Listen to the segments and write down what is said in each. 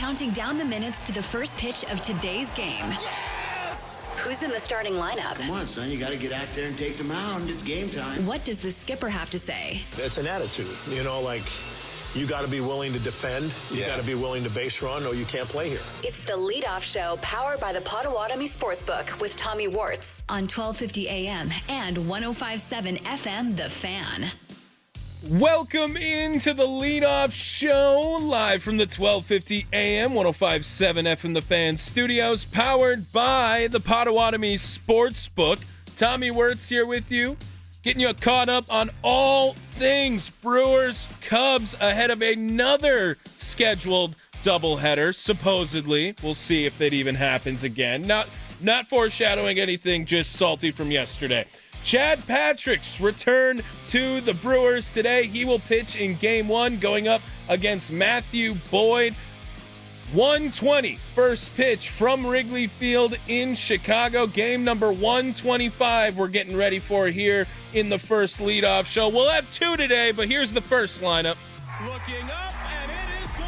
counting down the minutes to the first pitch of today's game. Yes! Who's in the starting lineup? Come on, son, you got to get out there and take the mound. It's game time. What does the skipper have to say? It's an attitude, you got to be willing to defend. You got to be willing to base run, or you can't play here. It's the leadoff show powered by the Potawatomi Sportsbook with Tommy Wortz on 1250 AM and 105.7 FM, The Fan. Welcome into the leadoff show, live from the 1250 AM, 105.7 FM, The Fan studios, powered by the Potawatomi Sportsbook. Tommy Wortz here with you, getting you caught up on all things Brewers, Cubs, ahead of another scheduled doubleheader, supposedly. We'll see if that even happens again. Not foreshadowing anything, just salty from yesterday. Chad Patrick's return to the Brewers today. He will pitch in Game 1, going up against Matthew Boyd. 1:20 first pitch from Wrigley Field in Chicago. Game number 125 we're getting ready for here in the first leadoff show. We'll have two today, but here's the first lineup. Looking up, and it is gone.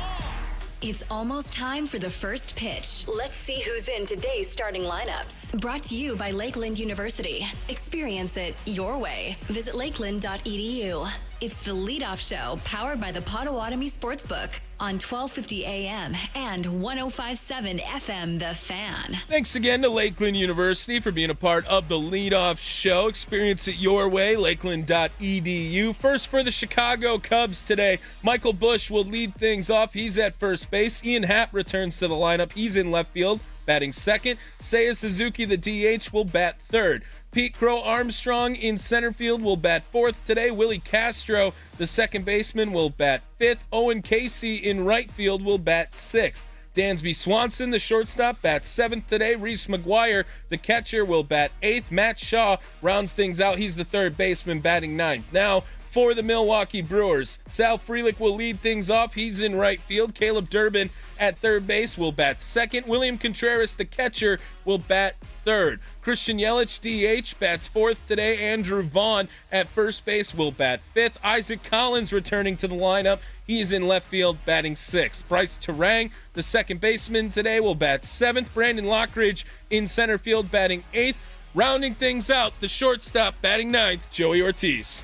It's almost time for the first pitch. Let's see who's in today's starting lineups. Brought to you by Lakeland University. Experience it your way. Visit lakeland.edu. It's the leadoff show powered by the Potawatomi Sportsbook on 1250 AM and 105.7 FM, The Fan. Thanks again to Lakeland University for being a part of the leadoff show. Experience it your way, lakeland.edu. First for the Chicago Cubs today, Michael Busch will lead things off. He's at first base. Ian Happ returns to the lineup. He's in left field, batting second. Seiya Suzuki, the DH, will bat third. Pete Crow Armstrong in center field will bat fourth today. Willie Castro, the second baseman, will bat fifth. Owen Casey in right field will bat sixth. Dansby Swanson, the shortstop, bats seventh today. Reese McGuire, the catcher, will bat eighth. Matt Shaw rounds things out. He's the third baseman, batting ninth. Now, for the Milwaukee Brewers, Sal Frelick will lead things off. He's in right field. Caleb Durbin at third base will bat second. William Contreras, the catcher, will bat third. Christian Yelich, DH, bats fourth today. Andrew Vaughn at first base will bat fifth. Isaac Collins returning to the lineup. He is in left field, batting sixth. Bryce Terang, the second baseman today, will bat seventh. Brandon Lockridge in center field, batting eighth. Rounding things out, the shortstop, batting ninth, Joey Ortiz.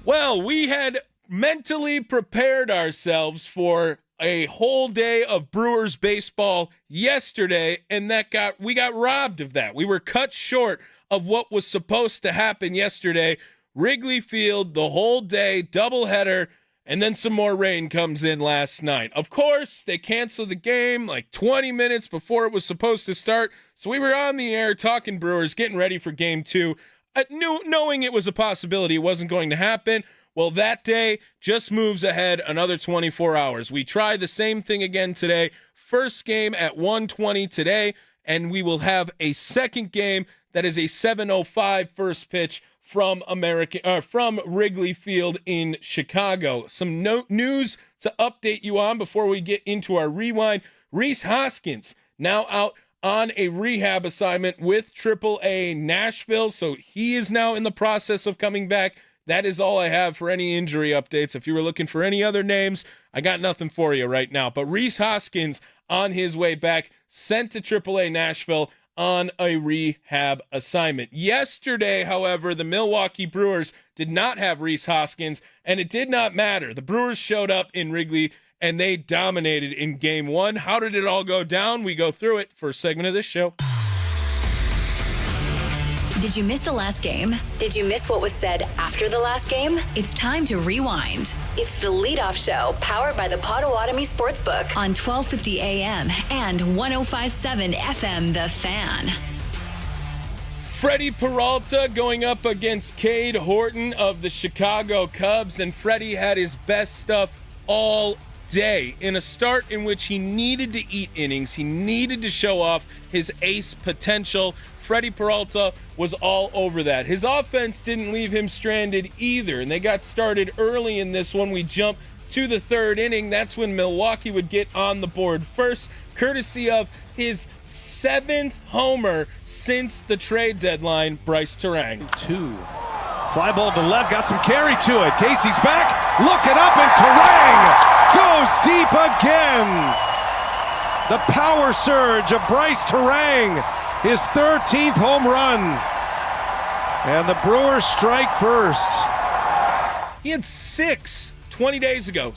Well, we had mentally prepared ourselves for a whole day of Brewers baseball yesterday, and we got robbed of that. We were cut short of what was supposed to happen yesterday. Wrigley Field, the whole day, doubleheader, and then some more rain comes in last night. Of course, they canceled the game like 20 minutes before it was supposed to start, so we were on the air talking Brewers, getting ready for Game 2. Knowing it was a possibility, it wasn't going to happen. Well, that day just moves ahead another 24 hours. We try the same thing again today. First game at 1:20 today, and we will have a second game that is a 7:05 first pitch from Wrigley Field in Chicago. Some news to update you on before we get into our rewind. Rhys Hoskins now out on a rehab assignment with AAA Nashville, so he is now in the process of coming back. That is all I have for any injury updates. If you were looking for any other names, I got nothing for you right now. But Rhys Hoskins on his way back, sent to AAA Nashville on a rehab assignment. Yesterday, however, the Milwaukee Brewers did not have Rhys Hoskins, and it did not matter. The Brewers showed up in Wrigley, and they dominated in Game 1. How did it all go down? We go through it for a segment of this show. Did you miss the last game? Did you miss what was said after the last game? It's time to rewind. It's the leadoff show powered by the Potawatomi Sportsbook on 1250 AM and 105.7 FM, The Fan. Freddie Peralta going up against Cade Horton of the Chicago Cubs, and Freddie had his best stuff all day in a start in which he needed to eat innings. He needed to show off his ace potential. Freddie Peralta was all over that. His offense didn't leave him stranded either, and they got started early in this one. We jump to the third inning. That's when Milwaukee would get on the board first, courtesy of his 7th homer since the trade deadline, Bryce Terang. 2. Fly ball to left, got some carry to it. Casey's back, looking up, and Terang goes deep again. The power surge of Bryce Terang, his 13th home run. And the Brewers strike first. He had 20 days ago.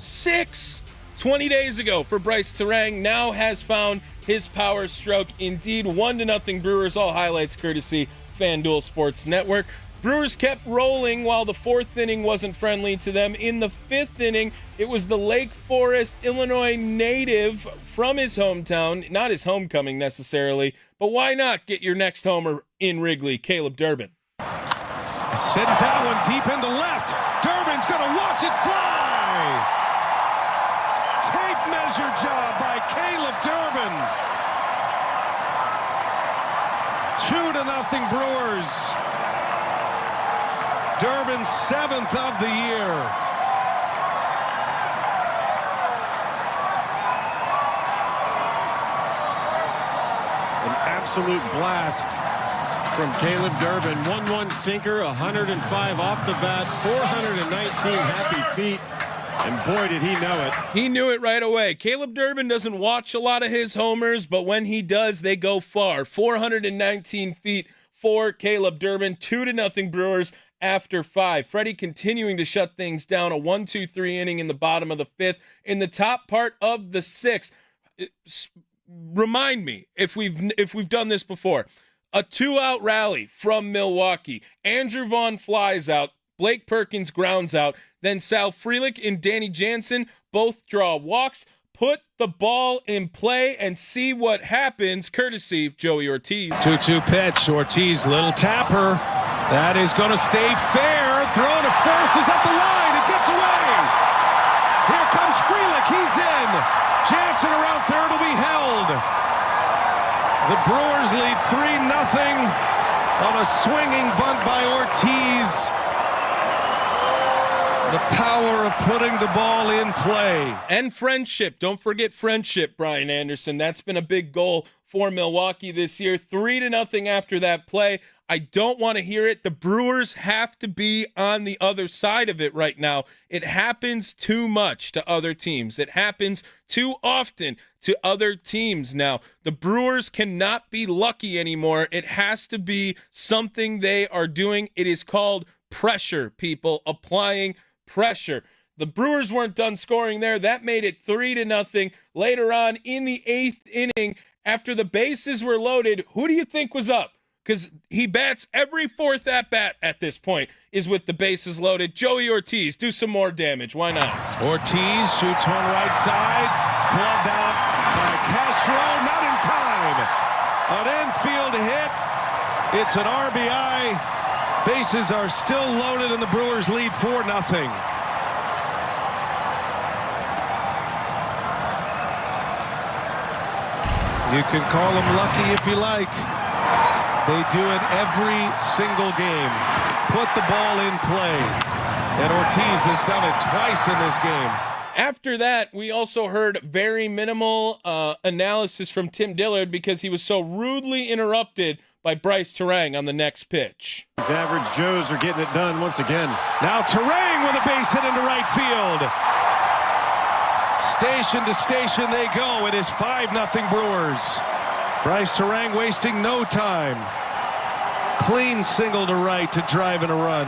20 days ago for Bryce Terang. Now has found his power stroke. Indeed, 1-0 Brewers. All highlights courtesy FanDuel Sports Network. Brewers kept rolling while the fourth inning wasn't friendly to them. In the fifth inning, it was the Lake Forest, Illinois native from his hometown, not his homecoming necessarily, but why not get your next homer in Wrigley, Caleb Durbin. Sends that one deep into left. Durbin's going to watch it fly. Tape measure job by Caleb Durbin. 2-0 Brewers. Durbin's 7th of the year. An absolute blast from Caleb Durbin. 1-1 sinker, 105 off the bat, 419 happy feet. And boy, did he know it. He knew it right away. Caleb Durbin doesn't watch a lot of his homers, but when he does, they go far. 419 feet for Caleb Durbin. 2-0 Brewers after 5. Freddie continuing to shut things down. A 1-2-3 inning in the bottom of the 5th. In the top part of the 6th, remind me if we've done this before. A 2-out rally from Milwaukee. Andrew Vaughn flies out. Blake Perkins grounds out. Then Sal Frelick and Danny Jansen both draw walks. Put the ball in play and see what happens, courtesy of Joey Ortiz. 2-2 pitch. Ortiz, little tapper. That is going to stay fair. Throw to first is up the line. It gets away. Here comes Frelick. He's in. Jansen around third will be held. The Brewers lead 3-0 on a swinging bunt by Ortiz. The power of putting the ball in play. And friendship. Don't forget friendship, Brian Anderson. That's been a big goal for Milwaukee this year. 3-0 after that play. I don't want to hear it. The Brewers have to be on the other side of it right now. It happens too much to other teams. It happens too often to other teams now. The Brewers cannot be lucky anymore. It has to be something they are doing. It is called pressure, people. Applying pressure. The Brewers weren't done scoring there. That made it 3-0. Later on in the 8th inning, after the bases were loaded, who do you think was up? Because he bats every 4th at-bat at this point is with the bases loaded. Joey Ortiz, do some more damage. Why not? Ortiz shoots one right side. Gloved out by Castro. Not in time. An infield hit. It's an RBI. Bases are still loaded and the Brewers lead 4-0. You can call them lucky if you like. They do it every single game. Put the ball in play. And Ortiz has done it twice in this game. After that, we also heard very minimal analysis from Tim Dillard because he was so rudely interrupted by Bryce Terang on the next pitch. These average Joes are getting it done once again. Now Terang with a base hit into right field. Station to station they go. It is 5-0 Brewers. Bryce Terang wasting no time. Clean single to right to drive in a run.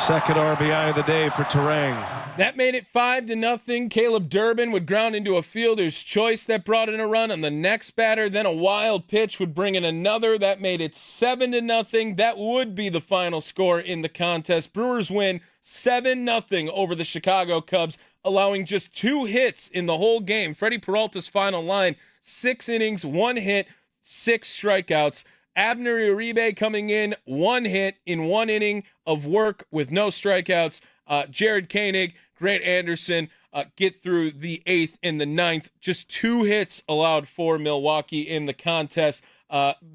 Second RBI of the day for Terang. That made it 5-0. Caleb Durbin would ground into a fielder's choice that brought in a run on the next batter. Then a wild pitch would bring in another. That made it 7-0. That would be the final score in the contest. Brewers win 7-0 over the Chicago Cubs, allowing just 2 hits in the whole game. Freddie Peralta's final line, 6 innings, 1 hit, 6 strikeouts. Abner Uribe coming in, 1 hit in 1 inning of work with no strikeouts. Jared Koenig, Grant Anderson get through the 8th and the 9th. Just 2 hits allowed for Milwaukee in the contest.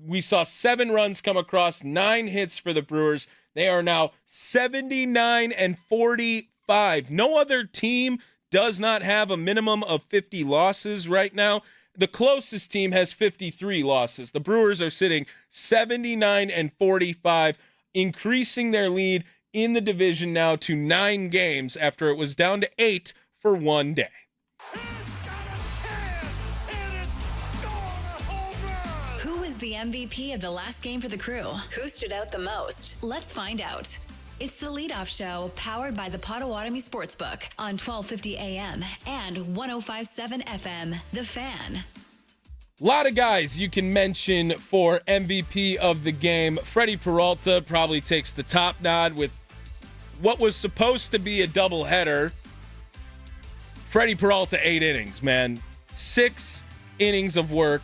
We saw 7 runs come across, 9 hits for the Brewers. They are now 79-45. No other team does not have a minimum of 50 losses right now. The closest team has 53 losses. The Brewers are sitting 79-45, increasing their lead in the division now to 9 games after it was down to 8 for one day. Who was the MVP of the last game for the Crew? Who stood out the most? Let's find out. It's the Leadoff Show, powered by the Potawatomi Sportsbook on 1250 AM and 105.7 FM. The Fan. A lot of guys you can mention for MVP of the game. Freddie Peralta probably takes the top nod with what was supposed to be a doubleheader. Freddie Peralta, 8 innings, man. 6 innings of work,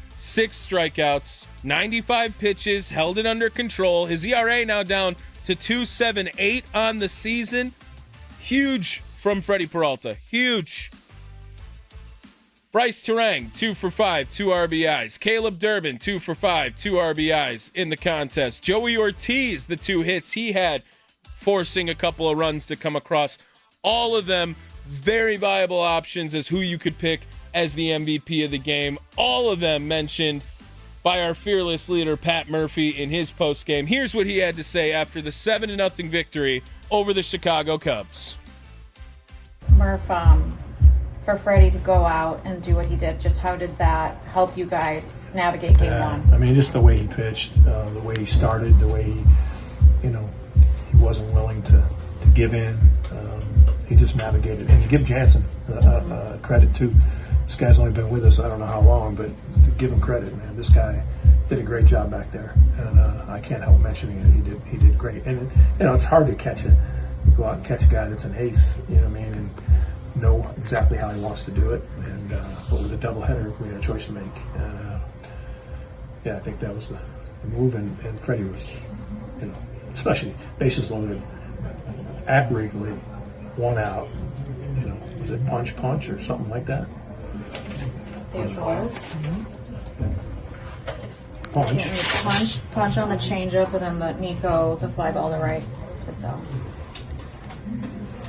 6 strikeouts, 95 pitches, held it under control. His ERA now down to 2.78 on the season. Huge from Freddie Peralta. Huge. Bryce Terang, 2 for 5, 2 RBIs. Caleb Durbin, 2 for 5, 2 RBIs in the contest. Joey Ortiz, the 2 hits he had, forcing a couple of runs to come across. All of them very viable options as who you could pick as the MVP of the game. All of them mentioned by our fearless leader, Pat Murphy, in his postgame. Here's what he had to say after the 7-0 victory over the Chicago Cubs. Murph, for Freddie to go out and do what he did, just how did that help you guys navigate game one? I mean, just the way he pitched, the way he started, the way he, he wasn't willing to give in. He just navigated. And to give Jansen credit, too. This guy's only been with us I don't know how long, but to give him credit, man. This guy did a great job back there. And I can't help mentioning it. He did great. And, it's hard to go out and catch a guy that's an ace, you know what I mean, and know exactly how he wants to do it. And but with a doubleheader, we had a choice to make. I think that was the move. And Freddie was, especially bases loaded, admirably, 1 out. Was it punch or something like that? It was. Punch. On the changeup, and then the fly ball to right to Sal.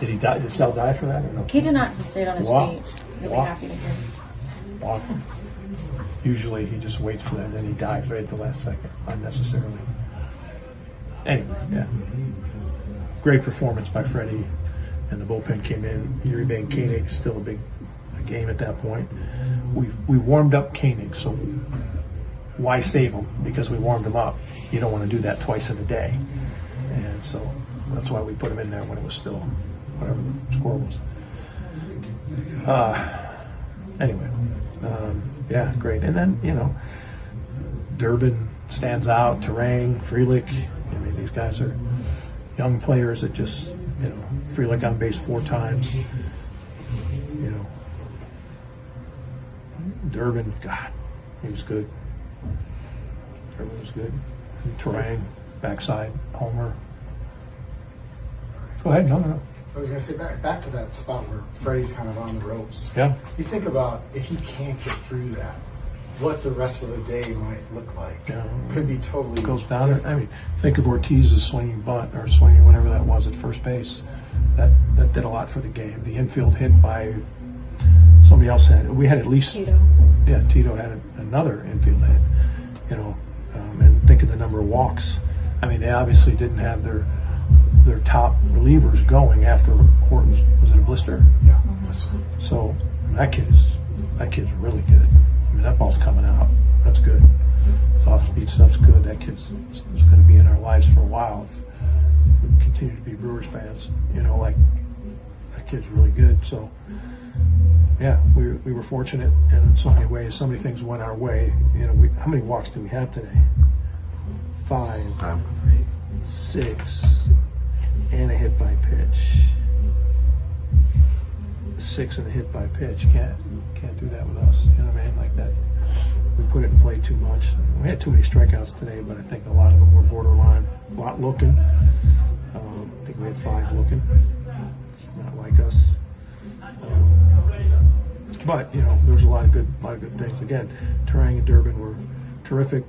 Did he die? Did Sal die for that? Or no? He did not. He stayed on his feet. You'll be happy to hear. Walk. Usually he just waits for that, and then he dives right at the last second, unnecessarily. Anyway, yeah. Great performance by Freddie, and the bullpen came in. Uribe and Koenig, still a big game at that point. We warmed up Koenig, so why save him? Because we warmed him up. You don't want to do that twice in a day. And so that's why we put him in there when it was still whatever the score was. Yeah, great. And then, Durbin stands out, Terang, Frelick. I mean, these guys are young players that just, Frelick on base 4 times. Durbin, God, he was good. Durbin was good. And Terang, backside, homer. Go ahead, no. I was going to say back to that spot where Freddie's kind of on the ropes. Yeah. You think about if he can't get through that, what the rest of the day might look like. Yeah. Could be totally goes down. different. I mean, think of Ortiz's swinging bunt or swinging whatever that was at first base. That did a lot for the game. The infield hit by somebody else we had at least Tito. Yeah, Tito had another infield hit. And think of the number of walks. I mean, they obviously didn't have their top relievers going after Horton was in a blister. Yeah. So that kid's really good. I mean, that ball's coming out. That's good. Soft speed stuff's good. That kid's going to be in our lives for a while if we continue to be Brewers fans. Like that kid's really good. So yeah, we were fortunate, and in so many ways, so many things went our way. How many walks do we have today? 5, 6, and a hit by pitch. 6 and a hit by pitch. Can't do that with us. You know what I mean? Like that. We put it in play too much. We had too many strikeouts today, but I think a lot of them were borderline. A lot looking. I think we had 5 looking. It's not like us. But there was a lot of good things. Again, Terang and Durbin were terrific.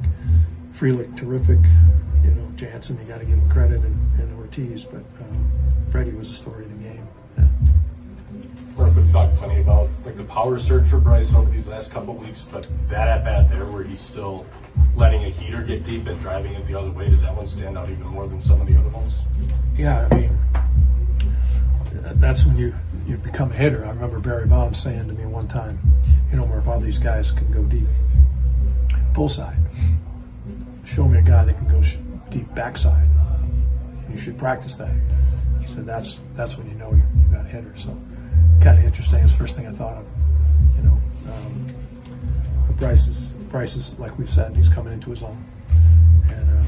Frelick terrific. Jansen, you got to give him credit, and Ortiz. But Freddie was the story of the game. Yeah. We've talked plenty about the power surge for Bryce over these last couple of weeks, but that at bat there where he's still letting a heater get deep and driving it the other way, does that one stand out even more than some of the other ones? Yeah, I mean, that's when you become a hitter. I remember Barry Bonds saying to me one time, Murph, all these guys can go deep bullside. Show me a guy that can go deep backside. You should practice that. He said that's when you know you got a hitter. So kind of interesting. It's the first thing I thought of. But Bryce is like we've said, he's coming into his own. And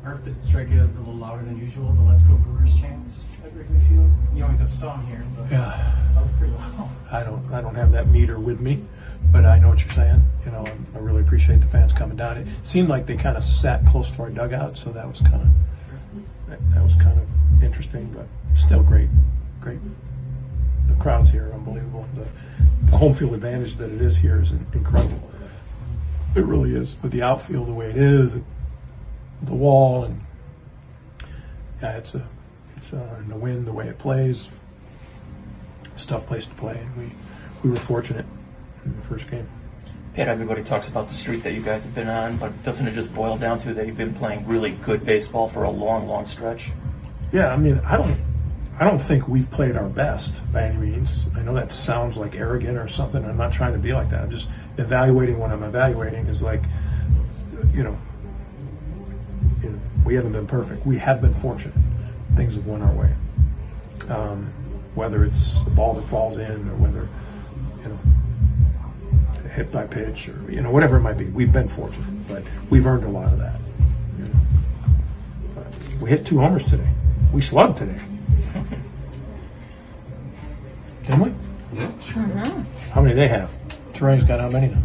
Murph, did it strike you as a little louder than usual, the Let's Go Brewers chants at Wrigley Field? You always have some here, but yeah, that was pretty loud. I don't have that meter with me, but I know what you're saying. I really appreciate the fans coming down. It seemed like they kind of sat close to our dugout, so that was kind of interesting, but still great. The crowds here are unbelievable. The home field advantage that it is here is incredible. It really is. With the outfield the way it is, the wall, and yeah, it's and the wind, the way it plays. It's a tough place to play, and we were fortunate in the first game. Pat, everybody talks about the streak that you guys have been on, but doesn't it just boil down to that you've been playing really good baseball for a long stretch? Yeah, I mean, I don't think we've played our best by any means. I know that sounds like arrogant or something. I'm not trying to be like that. I'm just evaluating what I'm evaluating is like, we haven't been perfect. We have been fortunate. Things have went our way. Whether it's the ball that falls in or whether, hit by pitch or, whatever it might be. We've been fortunate, but we've earned a lot of that. But we hit 2 homers today. We slugged today. Didn't we? Yeah. Mm-hmm. How many do they have? Terrain's got how many now?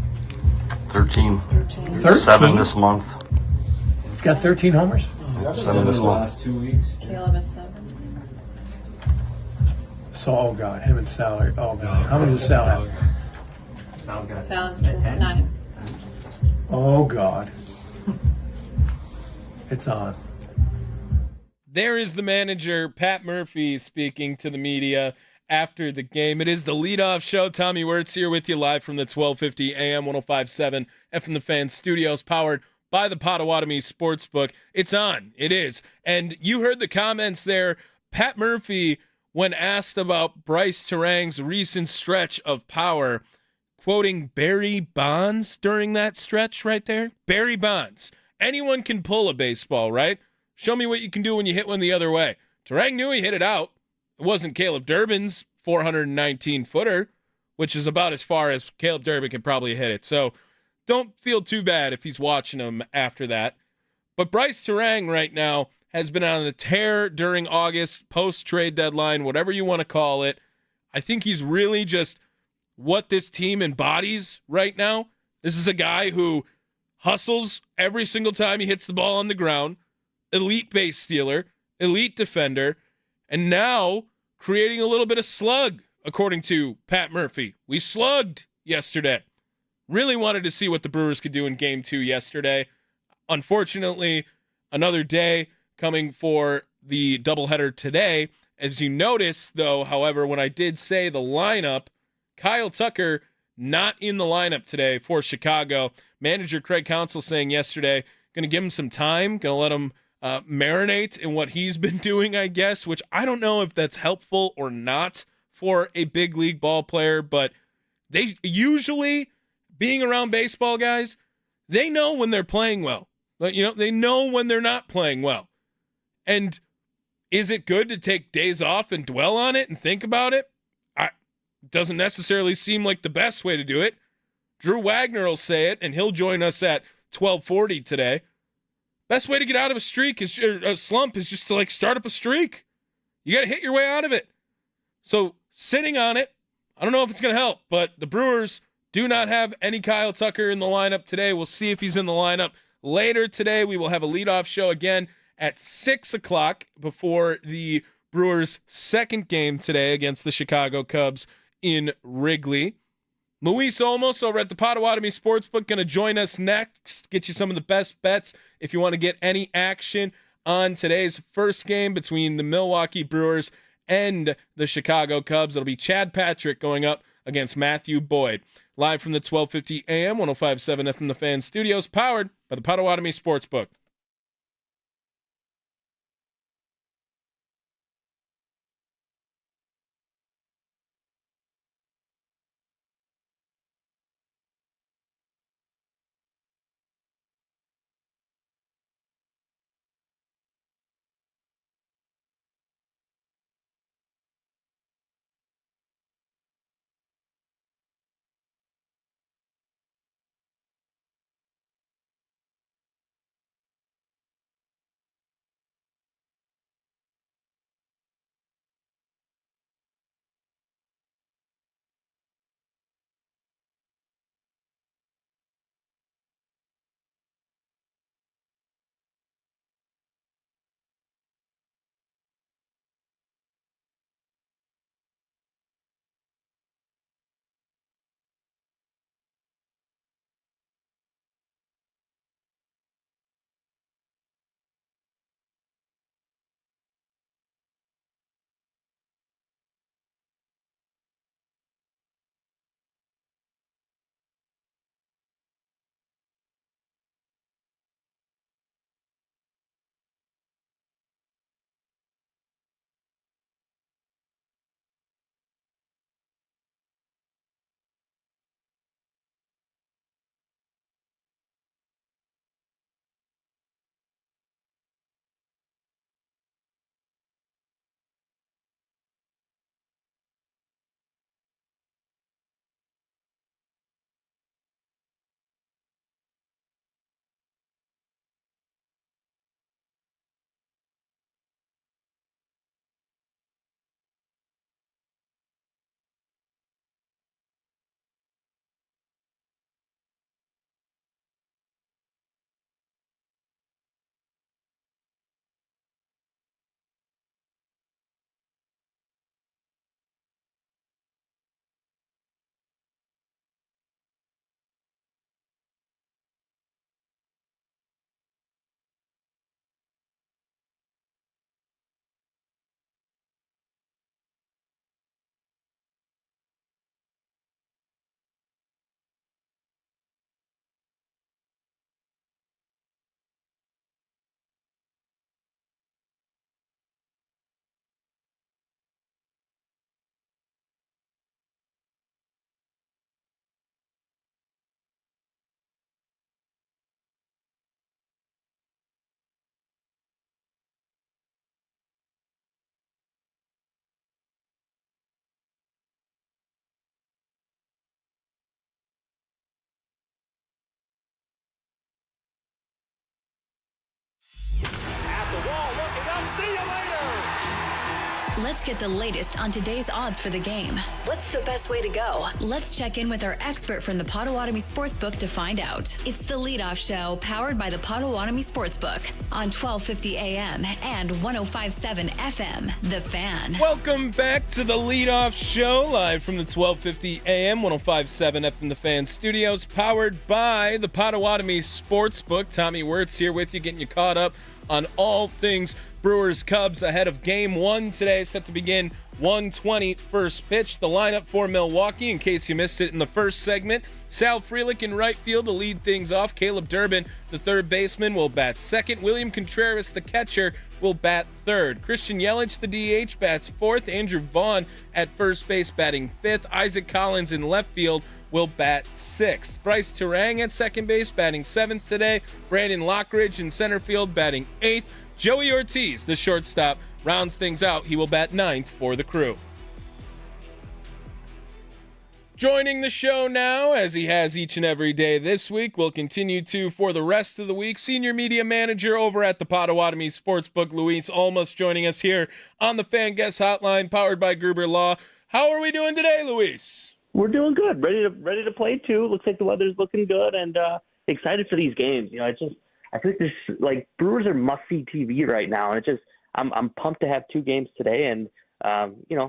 13. 13. 7 this month. He's got 13 homers? 7 this month. Last 2 weeks. Caleb is 7. So, oh God, him and Sal. Oh God, how many does Sal have? Sal's 9. Oh God, it's on. There is the manager, Pat Murphy, speaking to the media after the game. It is the leadoff show. Tommy Wortz here with you live from the 1250 AM 105.7 FM The Fan studios, powered by the Potawatomi Sportsbook. It's on. It is. And you heard the comments there. Pat Murphy, when asked about Bryce Terang's recent stretch of power, quoting Barry Bonds during that stretch right there. Barry Bonds. Anyone can pull a baseball, right? Show me what you can do when you hit one the other way. Terang knew he hit it out. It wasn't Caleb Durbin's 419-footer, which is about as far as Caleb Durbin can probably hit it. So don't feel too bad if he's watching him after that. But Bryce Terang right now has been on a tear during August, post-trade deadline, whatever you want to call it. I think he's really just what this team embodies right now. This is a guy who hustles every single time he hits the ball on the ground, elite base stealer, elite defender, and now creating a little bit of slug, according to Pat Murphy. We slugged yesterday. Really wanted to see what the Brewers could do in Game 2 yesterday. Unfortunately, another day coming for the doubleheader today. As you notice, though, however, when I did say the lineup, Kyle Tucker not in the lineup today for Chicago. Manager Craig Counsell saying yesterday, going to give him some time, going to let him marinate in what he's been doing, I guess, which I don't know if that's helpful or not for a big league ball player, but they usually, being around baseball guys, they know when they're playing well. But, they know when they're not playing well. And is it good to take days off and dwell on it and think about it? Doesn't necessarily seem like the best way to do it. Drew Wagner will say it, and he'll join us at 12:40 today. Best way to get out of a slump is just to start up a streak. You got to hit your way out of it. So sitting on it, I don't know if it's going to help, but the Brewers do not have any Kyle Tucker in the lineup today. We'll see if he's in the lineup later today. We will have a leadoff show again at 6 o'clock before the Brewers' second game today against the Chicago Cubs in Wrigley. Luis Olmos over at the Potawatomi Sportsbook going to join us next, get you some of the best bets if you want to get any action on today's first game between the Milwaukee Brewers and the Chicago Cubs. It'll be Chad Patrick going up against Matthew Boyd. Live from the 1250 AM 105.7 FM The Fan studios, powered by the Potawatomi Sportsbook. See you later. Let's get the latest on today's odds for the game. What's the best way to go? Let's check in with our expert from the Potawatomi Sportsbook to find out. It's the Leadoff Show, powered by the Potawatomi Sportsbook on 1250 AM and 105.7 FM, The Fan. Welcome back to the Leadoff Show, live from the 1250 AM, 105.7 FM, The Fan studios, powered by the Potawatomi Sportsbook. Tommy Wortz here with you, getting you caught up on all things Brewers Cubs ahead of game one today, set to begin 1:20 first pitch. The lineup for Milwaukee, in case you missed it in the first segment: Sal Frelick in right field to lead things off. Caleb Durbin, the third baseman, will bat second. William Contreras, the catcher, will bat third. Christian Yelich, the DH, bats fourth. Andrew Vaughn at first base batting fifth. Isaac Collins in left field will bat sixth. Bryce Terang at second base batting seventh today. Brandon Lockridge in center field batting eighth. Joey Ortiz, the shortstop, rounds things out. He will bat ninth for the Crew. Joining the show now, as he has each and every day this week, will continue to for the rest of the week, Senior Media Manager over at the Potawatomi Sportsbook, Luis Olmos, joining us here on the Fan Guest Hotline, powered by Gruber Law. How are we doing today, Luis? We're doing good. Ready to play too. Looks like the weather's looking good, and excited for these games. You know, I think this, like, Brewers are must-see TV right now, and I'm pumped to have two games today, and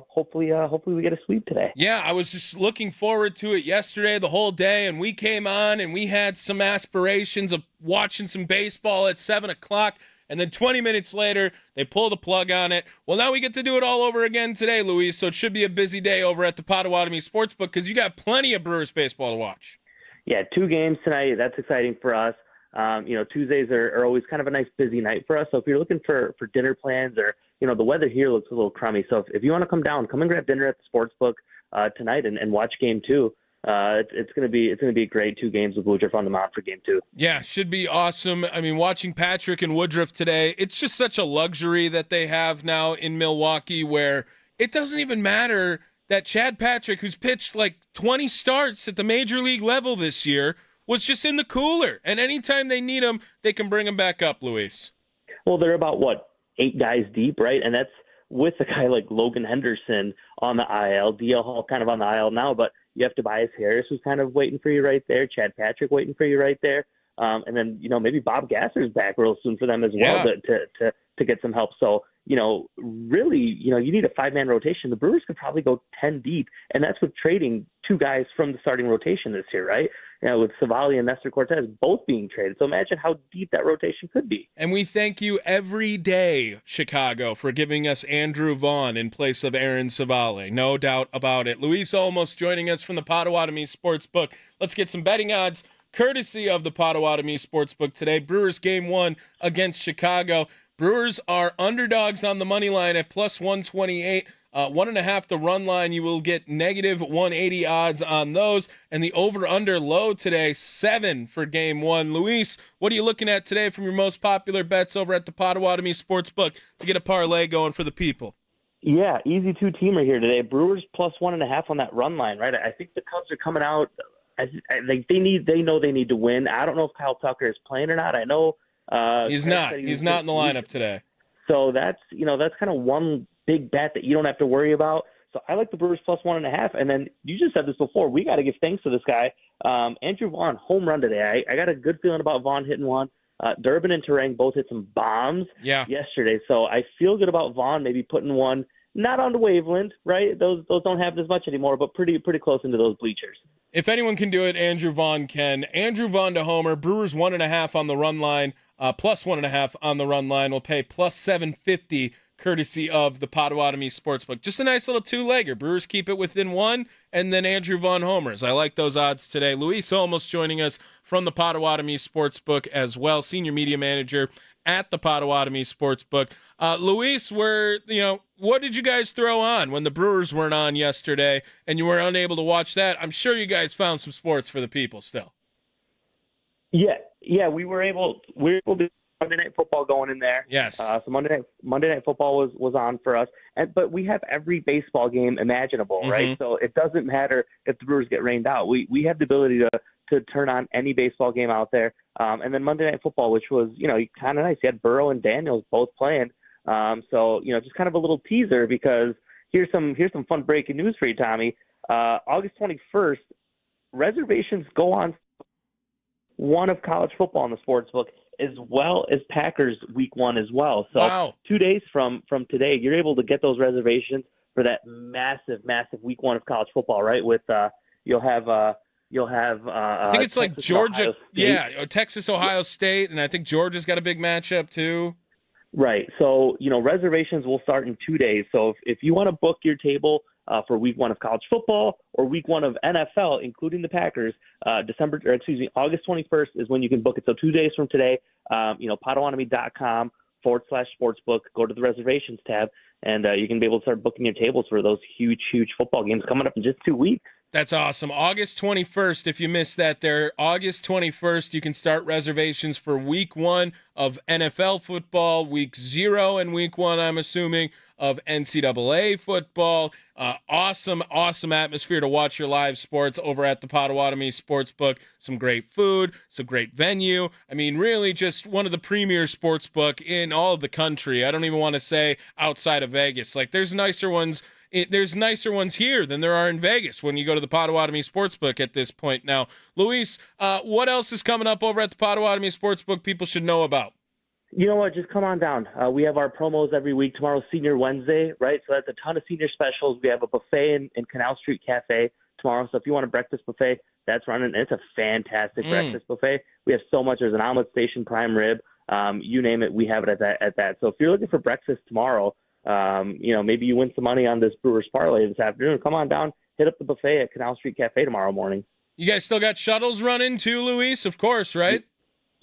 hopefully we get a sweep today. Yeah, I was just looking forward to it yesterday, the whole day, and we came on and we had some aspirations of watching some baseball at 7 o'clock, and then 20 minutes later, they pull the plug on it. Well, now we get to do it all over again today, Luis, so it should be a busy day over at the Potawatomi Sportsbook because you got plenty of Brewers baseball to watch. Yeah, two games tonight. That's exciting for us. Tuesdays are always kind of a nice busy night for us. So if you're looking for dinner plans, or, the weather here looks a little crummy. So if you want to come down, come and grab dinner at the Sportsbook tonight and watch game two. It's going to be a great two games with Woodruff on the mound for game two. Yeah, should be awesome. I mean, watching Patrick and Woodruff today, it's just such a luxury that they have now in Milwaukee, where it doesn't even matter that Chad Patrick, who's pitched like 20 starts at the major league level this year, was just in the cooler. And anytime they need him, they can bring him back up, Luis. Well, they're about, 8 guys deep, right? And that's with a guy like Logan Henderson on the IL, DL Hall kind of on the IL now, but you have Tobias Harris who's kind of waiting for you right there, Chad Patrick waiting for you right there. And then, maybe Bob Gasser's back real soon for them as well to get some help. So, really, you need a 5-man rotation. The Brewers could probably go 10 deep, and that's with trading 2 guys from the starting rotation this year, right? With Savali and Nestor Cortez both being traded. So imagine how deep that rotation could be. And we thank you every day, Chicago, for giving us Andrew Vaughn in place of Aaron Savali. No doubt about it. Luis Olmos joining us from the Potawatomi Sportsbook. Let's get some betting odds courtesy of the Potawatomi Sportsbook today. Brewers game 1 against Chicago. Brewers are underdogs on the money line at plus 128. 1.5 the run line. You will get negative 180 odds on those. And the over-under low today, 7 for game 1. Luis, what are you looking at today from your most popular bets over at the Potawatomi Sportsbook to get a parlay going for the people? Yeah, easy 2-teamer here today. Brewers plus 1.5 on that run line, right? I think the Cubs are coming out. They know they need to win. I don't know if Kyle Tucker is playing or not. I know he's not. He's not in the lineup today. So that's kind of one big bet that you don't have to worry about. So I like the Brewers plus 1.5. And then you just said this before. We got to give thanks to this guy, Andrew Vaughn, home run today. I got a good feeling about Vaughn hitting one. Durbin and Terang both hit some bombs yesterday. So I feel good about Vaughn maybe putting one, not on the Waveland, right? Those don't happen as much anymore, but pretty close into those bleachers. If anyone can do it, Andrew Vaughn can. Andrew Vaughn to homer. Brewers 1.5 on the run line. Plus 1.5 on the run line. Will pay plus 750 courtesy of the Potawatomi Sportsbook. Just a nice little 2-legger. Brewers keep it within 1, and then Andrew Vaughn homers. I like those odds today. Luis Olmos joining us from the Potawatomi Sportsbook as well, Senior Media Manager at the Potawatomi Sportsbook. Luis, what did you guys throw on when the Brewers weren't on yesterday and you were unable to watch that? I'm sure you guys found some sports for the people still. Yeah, we were able to Monday Night Football going in there. Yes. So Monday Night Football was on for us, but we have every baseball game imaginable, right? So it doesn't matter if the Brewers get rained out. We have the ability to turn on any baseball game out there. And then Monday Night Football, which was kind of nice. You had Burrow and Daniels both playing. So, just kind of a little teaser, because here's some fun breaking news for you, Tommy. August 21st, reservations go on one of college football on the sportsbook, as well as Packers week 1 as well. So wow. 2 days from today, you're able to get those reservations for that massive week 1 of college football, right? With you'll have I think it's like Texas, Georgia, or Texas, Ohio State, and I think Georgia's got a big matchup too. Right. So, reservations will start in 2 days. So if you want to book your table for week 1 of college football or week 1 of NFL, including the Packers, August 21st is when you can book it. So 2 days from today, Potawatomi.com/sportsbook, go to the reservations tab, and you can be able to start booking your tables for those huge football games coming up in just 2 weeks. That's awesome. August 21st, if you missed that there, August 21st, you can start reservations for week 1 of NFL football, week 0 and week 1, I'm assuming, of NCAA football. Awesome atmosphere to watch your live sports over at the Potawatomi Sportsbook. Some great food, some great venue. I mean, really just one of the premier sportsbook in all of the country. I don't even want to say outside of Vegas. Like, there's nicer ones here than there are in Vegas when you go to the Potawatomi Sportsbook at this point. Now, Luis, what else is coming up over at the Potawatomi Sportsbook people should know about? You know what? Just come on down. We have our promos every week. Tomorrow's Senior Wednesday, right? So that's a ton of senior specials. We have a buffet in Canal Street Cafe tomorrow. So if you want a breakfast buffet, that's running. It's a fantastic breakfast buffet. We have so much. There's an omelet station, prime rib. You name it, we have it at that. So if you're looking for breakfast tomorrow, maybe you win some money on this Brewers parlay this afternoon. Come on down, hit up the buffet at Canal Street Cafe tomorrow morning. You guys still got shuttles running too, Luis? Of course, right?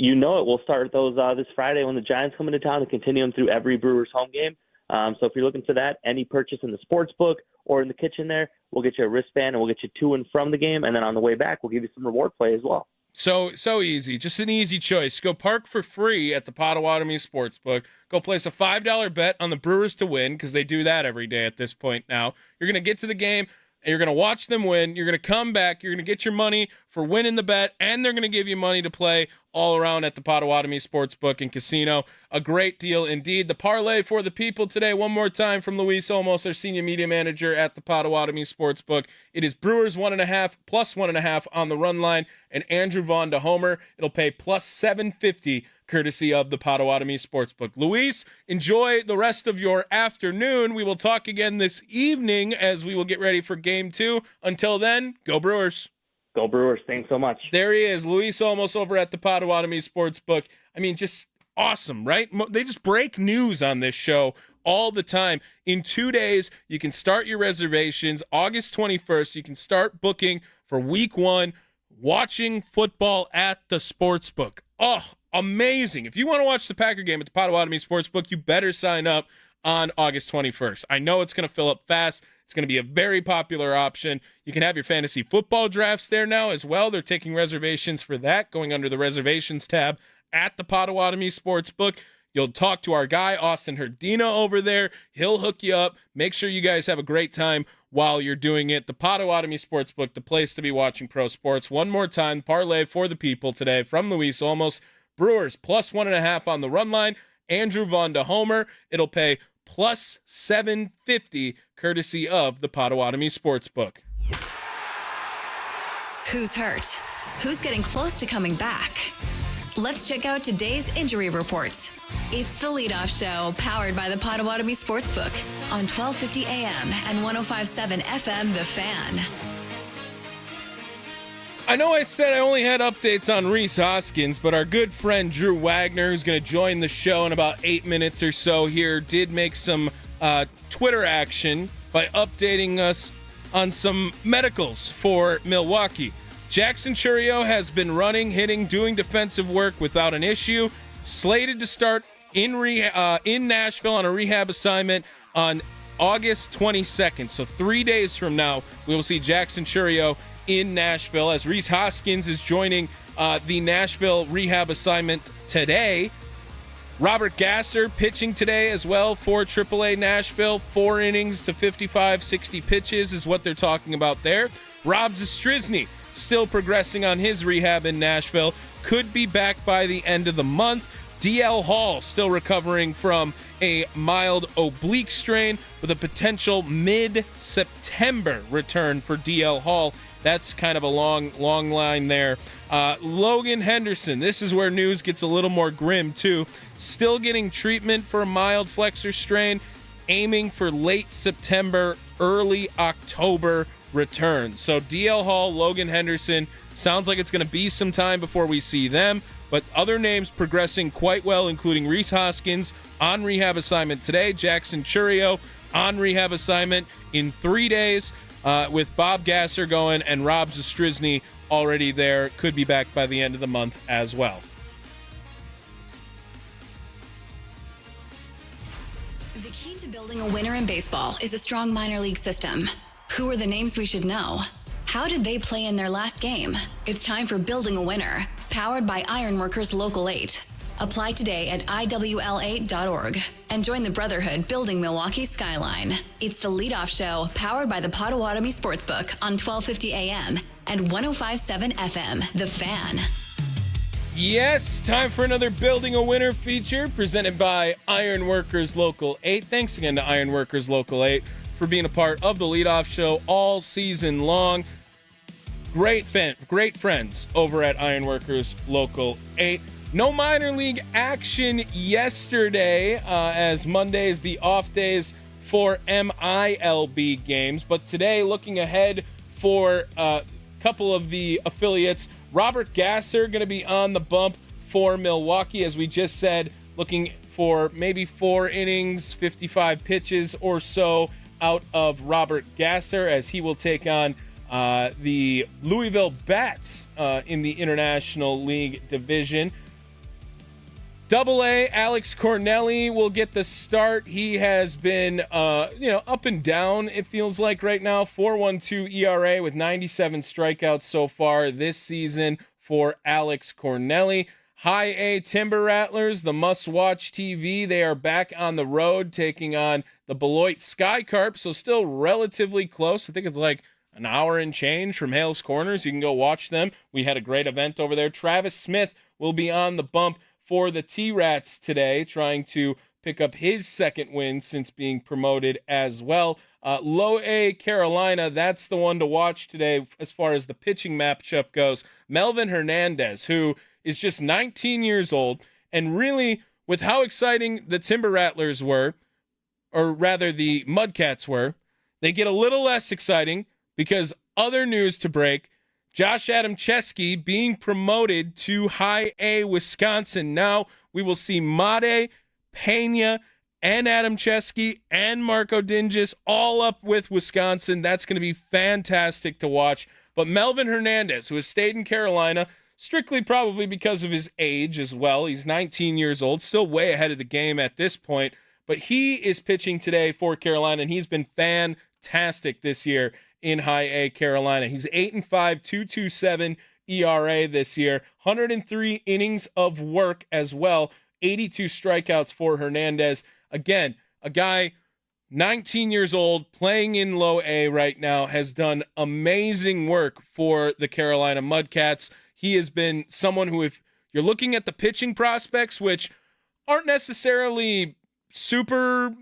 You know it. We'll start those this Friday when the Giants come into town and continue them through every Brewers home game. So if you're looking for that, any purchase in the sports book or in the kitchen there, we'll get you a wristband and we'll get you to and from the game. And then on the way back, we'll give you some reward play as well. So easy. Just an easy choice. Go park for free at the Potawatomi Sportsbook. Go place a $5 bet on the Brewers to win, because they do that every day at this point now. You're going to get to the game, and you're going to watch them win. You're going to come back. You're going to get your money for winning the bet, and they're going to give you money to play all around at the Potawatomi Sportsbook and Casino. A great deal indeed. The parlay for the people today, one more time from Luis Olmos, our senior media manager at the Potawatomi Sportsbook. It is Brewers 1.5 plus 1.5 on the run line, and Andrew Vaughn to homer. It'll pay plus 750 courtesy of the Potawatomi Sportsbook. Luis, enjoy the rest of your afternoon. We will talk again this evening as we will get ready for Game 2. Until then, go Brewers. Go Brewers. Thanks so much. There he is, Luis Olmos over at the Potawatomi Sportsbook. I mean, just awesome, right? They just break news on this show all the time. In 2 days, you can start your reservations. August 21st, you can start booking for week 1, watching football at the Sportsbook. Oh, amazing. If you want to watch the Packer game at the Potawatomi Sportsbook, you better sign up on August 21st. I know it's going to fill up fast. It's going to be a very popular option. You can have your fantasy football drafts there now as well. They're taking reservations for that, going under the reservations tab at the Potawatomi Sportsbook. You'll talk to our guy, Austin Herdina, over there. He'll hook you up. Make sure you guys have a great time while you're doing it. The Potawatomi Sportsbook, the place to be watching pro sports. One more time, parlay for the people today from Luis Olmos. Brewers plus 1.5 on the run line. Andrew Vaughn to homer. It'll pay plus 750 courtesy of the Potawatomi Sportsbook. Who's hurt? Who's getting close to coming back? Let's check out today's injury report. It's the Leadoff Show, powered by the Potawatomi Sportsbook on 1250 AM and 105.7 FM, The Fan. I know I said I only had updates on Rhys Hoskins, but our good friend Drew Wagner, who's going to join the show in about 8 minutes or so here, did make some Twitter action by updating us on some medicals for Milwaukee. Jackson Chourio has been running, hitting, doing defensive work without an issue. Slated to start in Nashville on a rehab assignment on August 22nd. So 3 days from now, we will see Jackson Chourio in Nashville as Rhys Hoskins is joining the Nashville rehab assignment today. Robert Gasser pitching today as well for AAA Nashville. 4 innings to 55, 60 pitches is what they're talking about there. Rob Zastryzny still progressing on his rehab in Nashville. Could be back by the end of the month. DL Hall still recovering from a mild oblique strain with a potential mid-September return for DL Hall. That's kind of a long line there. Logan Henderson, this is where news gets a little more grim too. Still getting treatment for a mild flexor strain, aiming for late September, early October return. So DL Hall, Logan Henderson, sounds like it's going to be some time before we see them. But other names progressing quite well, including Reese Hoskins on rehab assignment today, Jackson Churio on rehab assignment in 3 days, with Bob Gasser going and Rob Zastryzny already there. Could be back by the end of the month as well. The key to building a winner in baseball is a strong minor league system. Who are the names we should know? How did they play in their last game? It's time for Building a Winner, powered by Ironworkers Local 8. Apply today at iwl8.org and join the Brotherhood building Milwaukee's skyline. It's the leadoff show powered by the Potawatomi Sportsbook on 1250 AM and 105.7 FM, The Fan. Yes, time for another Building a Winner feature presented by Ironworkers Local 8. Thanks again to Ironworkers Local 8 for being a part of the leadoff show all season long. Great friends over at Ironworkers Local 8. No minor league action yesterday, as Monday is the off days for MILB games. But today, looking ahead for a couple of the affiliates, Robert Gasser going to be on the bump for Milwaukee, as we just said, looking for maybe 4 innings, 55 pitches or so out of Robert Gasser, as he will take on the Louisville Bats in the International League Division. Double-A, Alex Cornelli will get the start. He has been, up and down, it feels like right now. 4.12 ERA with 97 strikeouts so far this season for Alex Cornelli. High A Timber Rattlers, the must-watch TV. They are back on the road taking on the Beloit Sky Carp, so still relatively close. I think it's like an hour and change from Hales Corners. You can go watch them. We had a great event over there. Travis Smith will be on the bump for the T-Rats today, trying to pick up his second win since being promoted as well. Low A Carolina, that's the one to watch today as far as the pitching matchup goes. Melvin Hernandez, who is just 19 years old, and really, with how exciting the Timber Rattlers were, or rather the Mudcats were, they get a little less exciting because other news to break. Josh Adamczewski being promoted to High A Wisconsin. Now we will see Made, Pena, and Adamczewski and Marco Dinges all up with Wisconsin. That's going to be fantastic to watch. But Melvin Hernandez, who has stayed in Carolina, strictly probably because of his age as well. He's 19 years old, still way ahead of the game at this point. But he is pitching today for Carolina, and he's been fantastic this year in High A Carolina. He's 8-5, 2.27 ERA this year, 103 innings of work as well, 82 strikeouts for Hernandez. Again, a guy 19 years old, playing in Low A right now, has done amazing work for the Carolina Mudcats. He has been someone who, if you're looking at the pitching prospects, which aren't necessarily super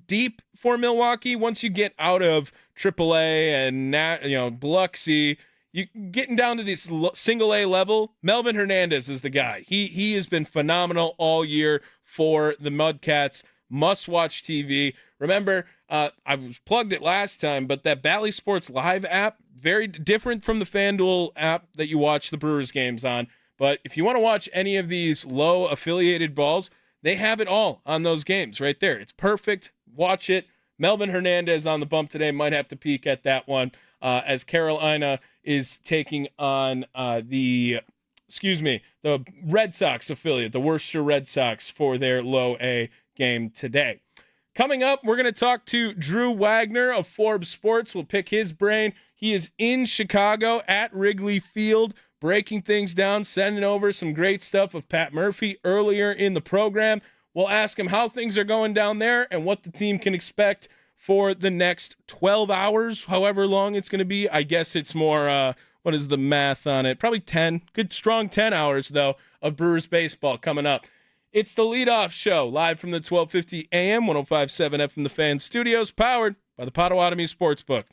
deep for Milwaukee, once you get out of AAA and Biloxi, you getting down to this single A level, Melvin Hernandez is the guy. He has been phenomenal all year for the Mudcats. Must watch TV. Remember, I was plugged it last time, but that Bally Sports Live app, very different from the FanDuel app that you watch the Brewers games on. But if you want to watch any of these low affiliated balls, they have it all on those games right there. It's perfect. Watch it. Melvin Hernandez on the bump today. Might have to peek at that one as Carolina is taking on the Red Sox affiliate, the Worcester Red Sox, for their Low A game today. Coming up, we're going to talk to Drew Wagner of Forbes Sports. We'll pick his brain. He is in Chicago at Wrigley Field, breaking things down, sending over some great stuff of Pat Murphy earlier in the program. We'll ask him how things are going down there and what the team can expect for the next 12 hours, however long it's going to be. I guess it's more, what is the math on it? Probably 10. Good, strong 10 hours, though, of Brewers baseball coming up. It's the Leadoff Show, live from the 1250 AM, 105.7 FM The Fan Studios, powered by the Potawatomi Sportsbook.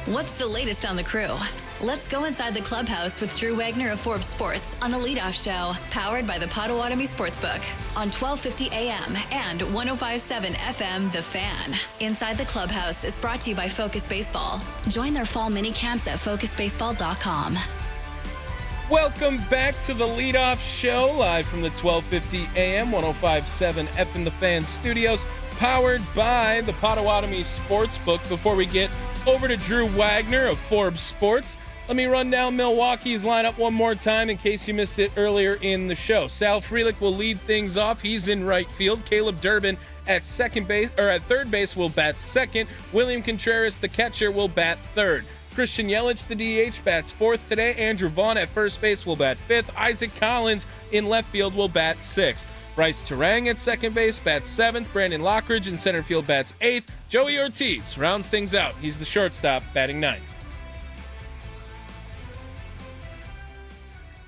What's the latest on the crew? Let's go inside the clubhouse with Drew Wagner of Forbes Sports on the Leadoff Show, powered by the Potawatomi Sportsbook on 1250 AM and 105.7 FM The Fan. Inside the clubhouse is brought to you by Focus Baseball. Join their fall mini camps at focusbaseball.com. Welcome back to the Leadoff Show, live from the 1250 AM, 105.7 FM The Fan Studios, powered by the Potawatomi Sportsbook. Before we get over to Drew Wagner of Forbes Sports, let me run down Milwaukee's lineup one more time in case you missed it earlier in the show. Sal Frelick will lead things off. He's in right field. Caleb Durbin at third base will bat second. William Contreras, the catcher, will bat third. Christian Yelich, the DH, bats fourth today. Andrew Vaughn at first base will bat fifth. Isaac Collins in left field will bat sixth. Bryce Terang at second base bats seventh. Brandon Lockridge in center field bats eighth. Joey Ortiz rounds things out. He's the shortstop, batting ninth.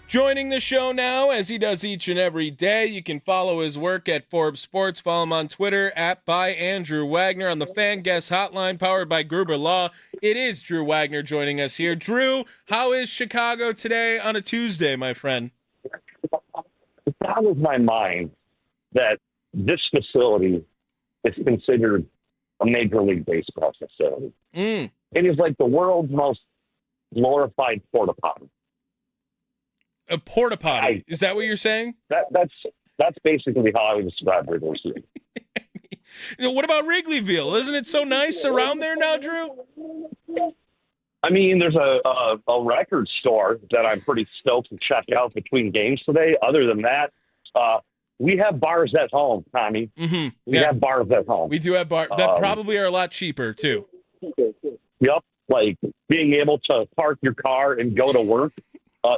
Joining the show now, as he does each and every day, you can follow his work at Forbes Sports. Follow him on Twitter at @ByAndrewWagner on the Fan Guest Hotline, powered by Gruber Law. It is Drew Wagner joining us here. Drew, how is Chicago today on a Tuesday, my friend? It boggles my mind that this facility is considered a Major League Baseball facility. It is like the world's most glorified porta potty. A porta potty. Is that what you're saying? That's basically how I would describe Wrigley Field. What about Wrigleyville? Isn't it so nice around there now, Drew? I mean, there's a record store that I'm pretty stoked to check out between games today. Other than that, we have bars at home, Tommy. Mm-hmm. We have bars at home. We do have bars that probably are a lot cheaper, too. Yep. Like being able to park your car and go to work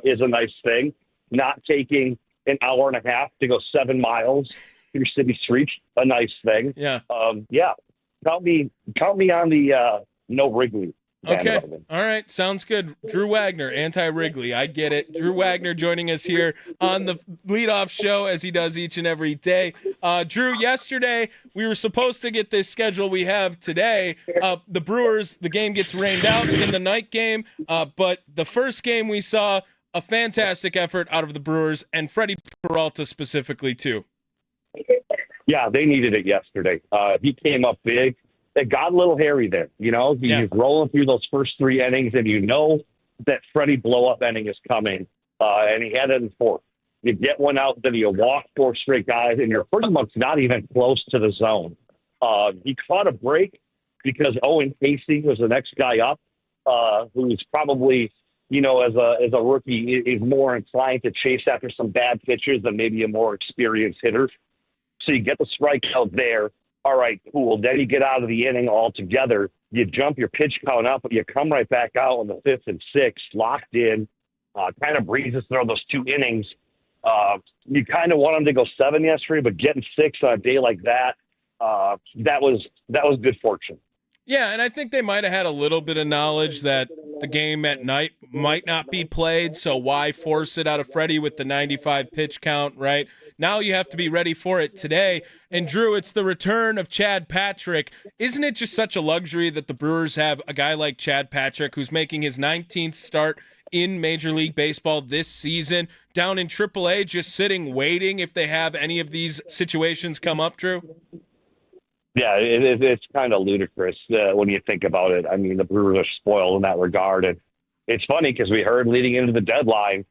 is a nice thing. Not taking an hour and a half to go 7 miles to your city streets, a nice thing. Yeah. Yeah. Count me on the no Wrigley. Okay. All right. Sounds good. Drew Wagner, anti-Wrigley. I get it. Drew Wagner joining us here on the leadoff show as he does each and every day. Drew, yesterday we were supposed to get this schedule we have today. The Brewers, the game gets rained out in the night game, but the first game we saw a fantastic effort out of the Brewers and Freddie Peralta specifically too. Yeah, they needed it yesterday. He came up big. It got a little hairy there. You know, he's rolling through those first 3 innings, and you know that Freddie blow-up inning is coming, and he had it in 4th. You get one out, then you walk 4 straight guys, and you're pretty much not even close to the zone. He caught a break because Owen Casey was the next guy up, who's probably, you know, as a rookie, is more inclined to chase after some bad pitches than maybe a more experienced hitter. So you get the strikeout there. All right, cool. Then you get out of the inning altogether. You jump your pitch count up, but you come right back out on the 5th and 6th, locked in, kind of breezes through those 2 innings. You kind of want them to go 7 yesterday, but getting 6 on a day like that, that was good fortune. Yeah, and I think they might have had a little bit of knowledge that the game at night might not be played, so why force it out of Freddie with the 95 pitch count, right? Now you have to be ready for it today. And, Drew, it's the return of Chad Patrick. Isn't it just such a luxury that the Brewers have a guy like Chad Patrick who's making his 19th start in Major League Baseball this season, down in AAA, just sitting, waiting if they have any of these situations come up, Drew? Yeah, it's kind of ludicrous when you think about it. I mean, the Brewers are spoiled in that regard. And it's funny because we heard leading into the deadline,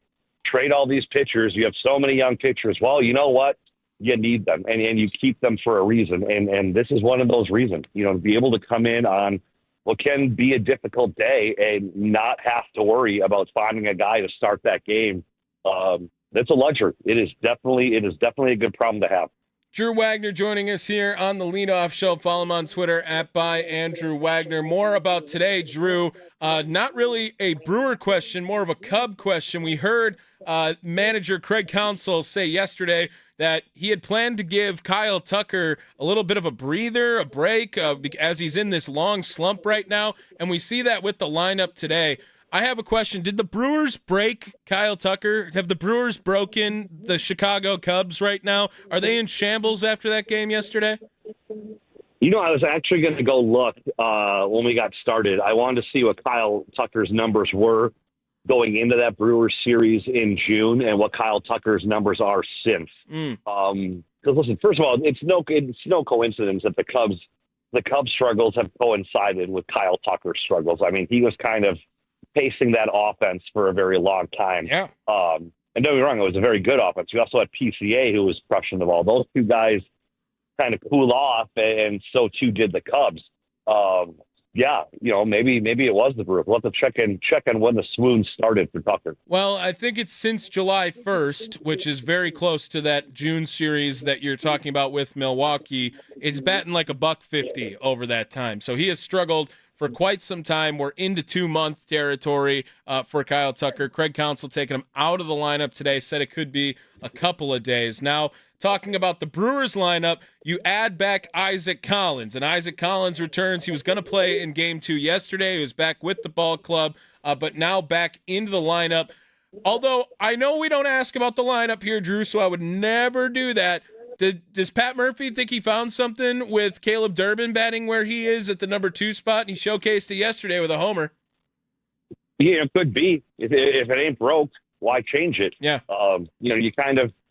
trade all these pitchers. You have so many young pitchers. Well, you know what? You need them, and you keep them for a reason. And this is one of those reasons, you know, to be able to come in on what can be a difficult day and not have to worry about finding a guy to start that game. That's a luxury. It is definitely a good problem to have. Drew Wagner joining us here on the Leadoff Show. Follow him on Twitter @ByAndrewWagner. More about today, Drew. Not really a Brewer question, more of a Cub question. We heard manager Craig Counsell say yesterday that he had planned to give Kyle Tucker a little bit of a breather, a break, as he's in this long slump right now, and we see that with the lineup today. I have a question. Did the Brewers break Kyle Tucker? Have the Brewers broken the Chicago Cubs right now? Are they in shambles after that game yesterday? You know, I was actually going to go look when we got started. I wanted to see what Kyle Tucker's numbers were going into that Brewers series in June and what Kyle Tucker's numbers are since. Because listen, first of all, it's no coincidence that the Cubs struggles have coincided with Kyle Tucker's struggles. I mean, he was kind of pacing that offense for a very long time. Yeah. And don't get me wrong, it was a very good offense. You also had PCA, who was crushing the ball. Those two guys kind of cool off, and so too did the Cubs. Yeah, you know, maybe it was the Brewers. We'll have to check in when the swoon started for Tucker. Well, I think it's since July 1st, which is very close to that June series that you're talking about with Milwaukee. It's batting like $150 over that time. So he has struggled for quite some time. We're into 2-month territory for Kyle Tucker. Craig Counsell taking him out of the lineup today, said it could be a couple of days. Now, talking about the Brewers lineup, you add back Isaac Collins, and Isaac Collins returns. He was going to play in Game 2 yesterday. He was back with the ball club, but now back into the lineup. Although I know we don't ask about the lineup here, Drew, so I would never do that. Does Pat Murphy think he found something with Caleb Durbin batting where he is at the number 2 spot? He showcased it yesterday with a homer. Yeah, it could be. If it ain't broke, why change it? Yeah. You know, you kind of –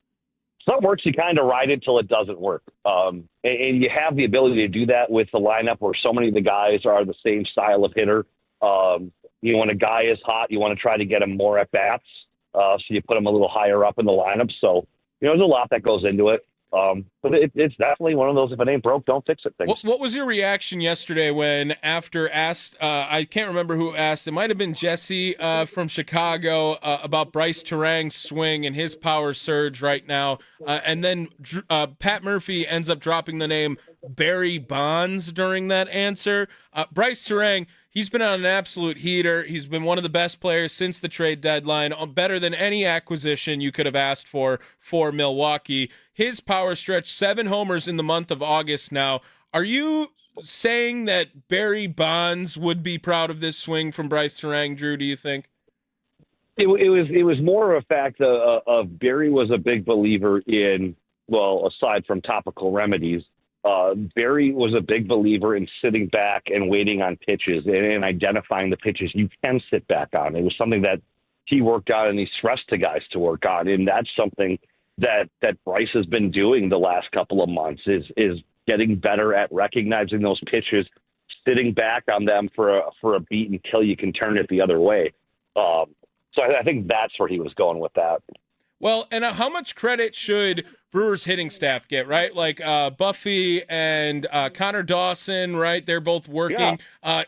some works you kind of ride it till it doesn't work. And you have the ability to do that with the lineup where so many of the guys are the same style of hitter. You know, when a guy is hot, you want to try to get him more at-bats. So you put him a little higher up in the lineup. So, there's a lot that goes into it. But it's definitely one of those, if it ain't broke, don't fix it things. What was your reaction yesterday when after asked, I can't remember who asked, it might have been Jesse from Chicago about Bryce Terang's swing and his power surge right now. And then Pat Murphy ends up dropping the name Barry Bonds during that answer. Bryce Terang, he's been on an absolute heater. He's been one of the best players since the trade deadline, better than any acquisition you could have asked for Milwaukee. His power stretch, 7 homers in the month of August now. Are you saying that Barry Bonds would be proud of this swing from Bryce Terang, Drew, do you think? It was more of a fact of Barry was a big believer in, well, aside from topical remedies, Barry was a big believer in sitting back and waiting on pitches and identifying the pitches you can sit back on. It was something that he worked on and he stressed to guys to work on. And that's something that Bryce has been doing the last couple of months is getting better at recognizing those pitches, sitting back on them for a beat until you can turn it the other way. So I think that's where he was going with that. Well, and how much credit should Brewers hitting staff get, right? Like Buffy and Connor Dawson, right? They're both working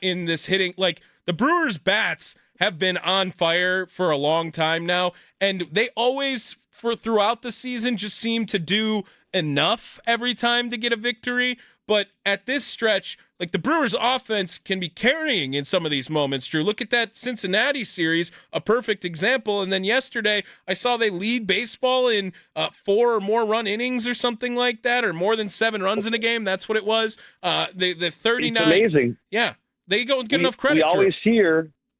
in this hitting. Like the Brewers' bats have been on fire for a long time now, and they always, throughout the season, just seem to do enough every time to get a victory. But at this stretch, like the Brewers' offense can be carrying in some of these moments, Drew. Look at that Cincinnati series, a perfect example. And then yesterday, I saw they lead baseball in 4 or more run innings or something like that, or more than 7 runs in a game. That's what it was. The 39. It's amazing. Yeah, they don't get enough credit.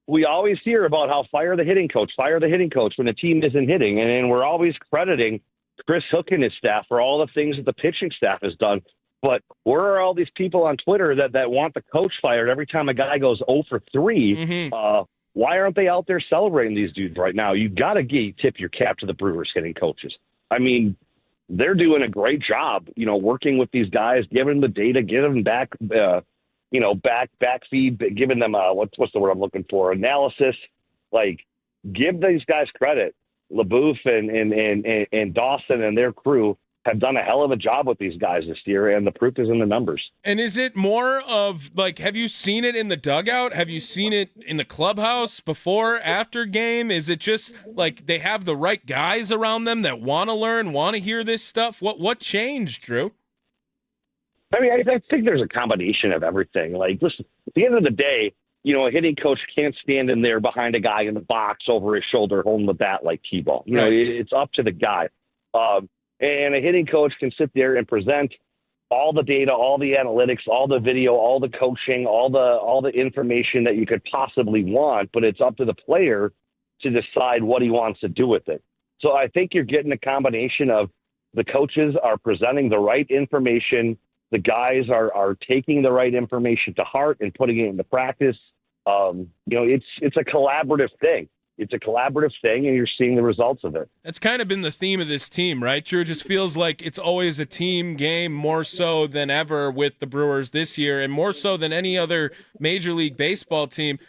We always hear about how fire the hitting coach when the team isn't hitting. And we're always crediting Chris Hook and his staff for all the things that the pitching staff has done. But where are all these people on Twitter that want the coach fired every time a guy goes 0 for 3? Mm-hmm. Why aren't they out there celebrating these dudes right now? You got to tip your cap to the Brewers hitting coaches. I mean, they're doing a great job, working with these guys, giving them the data, giving them back, back feed, giving them what's the word I'm looking for? Analysis. Like, give these guys credit. LaBouffe and Dawson and their crew have done a hell of a job with these guys this year, and the proof is in the numbers. And is it more of, like, have you seen it in the dugout? Have you seen it in the clubhouse before, after game? Is it just, like, they have the right guys around them that want to learn, want to hear this stuff? What changed, Drew? I mean, I think there's a combination of everything. Like, listen, at the end of the day, a hitting coach can't stand in there behind a guy in the box over his shoulder holding the bat like T-ball. It's up to the guy. And a hitting coach can sit there and present all the data, all the analytics, all the video, all the coaching, all the information that you could possibly want, but it's up to the player to decide what he wants to do with it. So I think you're getting a combination of the coaches are presenting the right information, the guys are taking the right information to heart and putting it into practice. It's a collaborative thing. It's a collaborative thing, and you're seeing the results of it. That's kind of been the theme of this team, right, Drew? It just feels like it's always a team game, more so than ever with the Brewers this year, and more so than any other Major League Baseball team